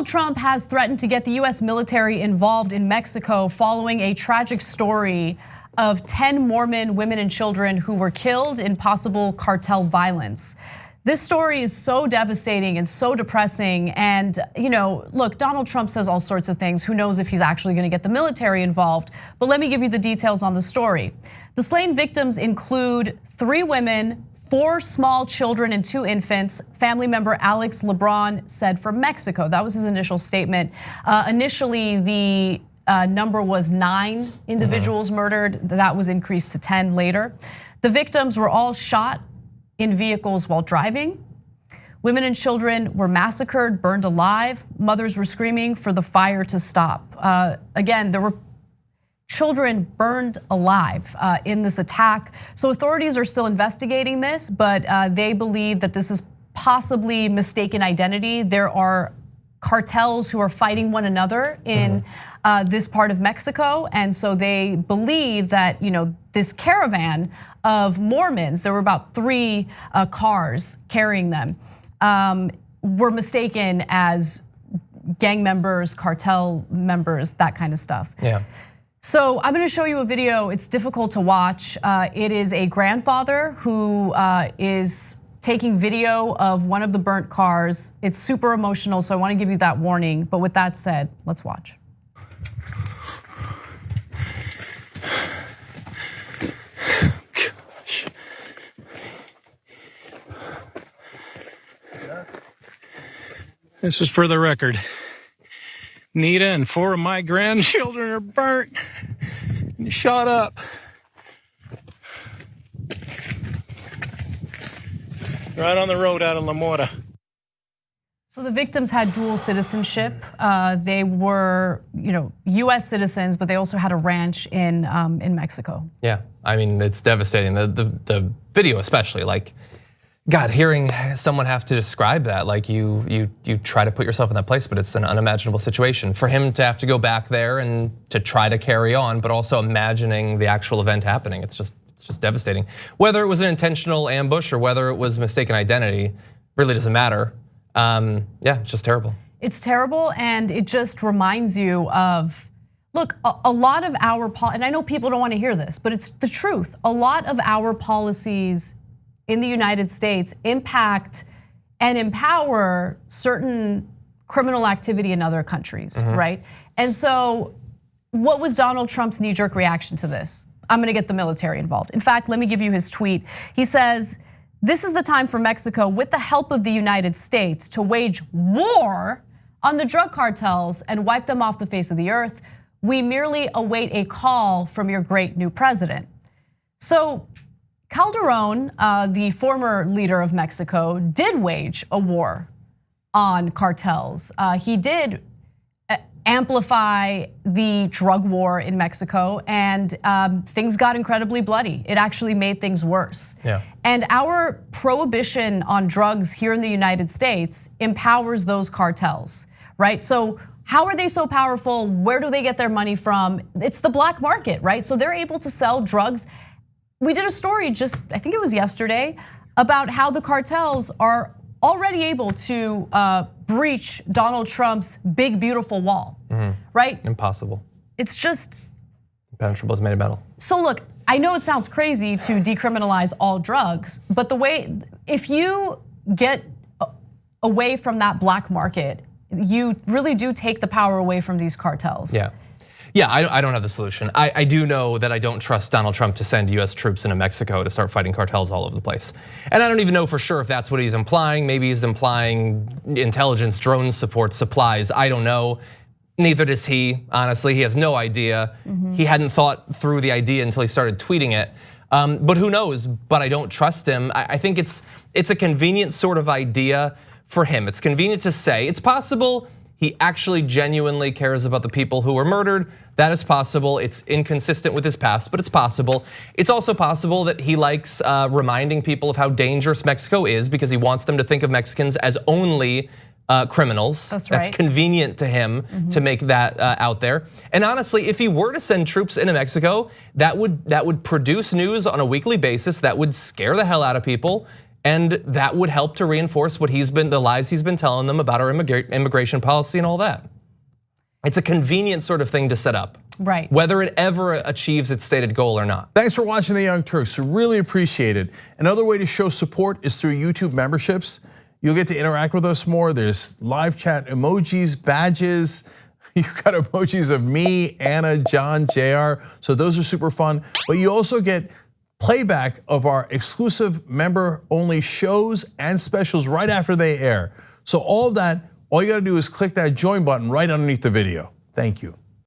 Donald Trump has threatened to get the US military involved in Mexico following a tragic story of 10 Mormon women and children who were killed in possible cartel violence. This story is so devastating and so depressing. And look, Donald Trump says all sorts of things. Who knows if he's actually gonna get the military involved? But let me give you the details on the story. The slain victims include 3 women, 4 small children and 2 infants. Family member Alex LeBaron said from Mexico. That was his initial statement. Initially, the number was 9 individuals murdered. That was increased to 10 later. The victims were all shot in vehicles while driving. Women and children were massacred, burned alive. Mothers were screaming for the fire to stop. Again, there were children burned alive in this attack. So authorities are still investigating this, but they believe that this is possibly mistaken identity. There are cartels who are fighting one another in this part of Mexico. And so they believe that this caravan of Mormons, there were about 3 cars carrying them, were mistaken as gang members, cartel members, that kind of stuff. Yeah. So I'm gonna show you a video. It's difficult to watch. It is a grandfather who is taking video of one of the burnt cars. It's super emotional, so I wanna give you that warning. But with that said, let's watch. This is for the record. Nita and 4 of my grandchildren are burnt and shot up. Right on the road out of La Mora. So the victims had dual citizenship. They were, US citizens, but they also had a ranch in Mexico. Yeah, I mean, it's devastating. The video especially, like, God, hearing someone have to describe that, like you try to put yourself in that place, but it's an unimaginable situation. For him to have to go back there and to try to carry on, but also imagining the actual event happening, it's just devastating. Whether it was an intentional ambush or whether it was mistaken identity, really doesn't matter. Yeah, it's just terrible. It's terrible, and it just reminds you of, look, a lot of our, and I know people don't want to hear this, but it's the truth. A lot of our policies in the United States impact and empower certain criminal activity in other countries, right? And so what was Donald Trump's knee-jerk reaction to this? I'm gonna get the military involved. In fact, let me give you his tweet. He says, "This is the time for Mexico, with the help of the United States, to wage war on the drug cartels and wipe them off the face of the earth. We merely await a call from your great new president." So Calderon, the former leader of Mexico, did wage a war on cartels. He did amplify the drug war in Mexico, and things got incredibly bloody. It actually made things worse. Yeah. And our prohibition on drugs here in the United States empowers those cartels, right? So how are they so powerful? Where do they get their money from? It's the black market, right? So they're able to sell drugs. We did a story just, I think it was yesterday, about how the cartels are already able to breach Donald Trump's big, beautiful wall, right? Impossible. It's just impenetrable as made of metal. So look, I know it sounds crazy to decriminalize all drugs, but if you get away from that black market, you really do take the power away from these cartels. Yeah, I don't have the solution. I do know that I don't trust Donald Trump to send US troops into Mexico to start fighting cartels all over the place. And I don't even know for sure if that's what he's implying. Maybe he's implying intelligence, drone support, supplies, I don't know. Neither does he, honestly, he has no idea. He hadn't thought through the idea until he started tweeting it. But who knows, but I don't trust him. I think it's a convenient sort of idea for him. It's convenient to say, it's possible he actually genuinely cares about the people who were murdered. That is possible. It's inconsistent with his past, but it's possible. It's also possible that he likes reminding people of how dangerous Mexico is because he wants them to think of Mexicans as only criminals. That's right. That's convenient to him to make that out there. And honestly, if he were to send troops into Mexico, that would produce news on a weekly basis that would scare the hell out of people. And that would help to reinforce what the lies he's been telling them about our immigration policy and all that. It's a convenient sort of thing to set up. Right. Whether it ever achieves its stated goal or not. Thanks for watching The Young Turks. We really appreciate it. Another way to show support is through YouTube memberships. You'll get to interact with us more. There's live chat emojis, badges. You've got emojis of me, Anna, John, JR. So those are super fun. But you also get playback of our exclusive member-only shows and specials right after they air. So all of that, all you gotta do is click that join button right underneath the video. Thank you.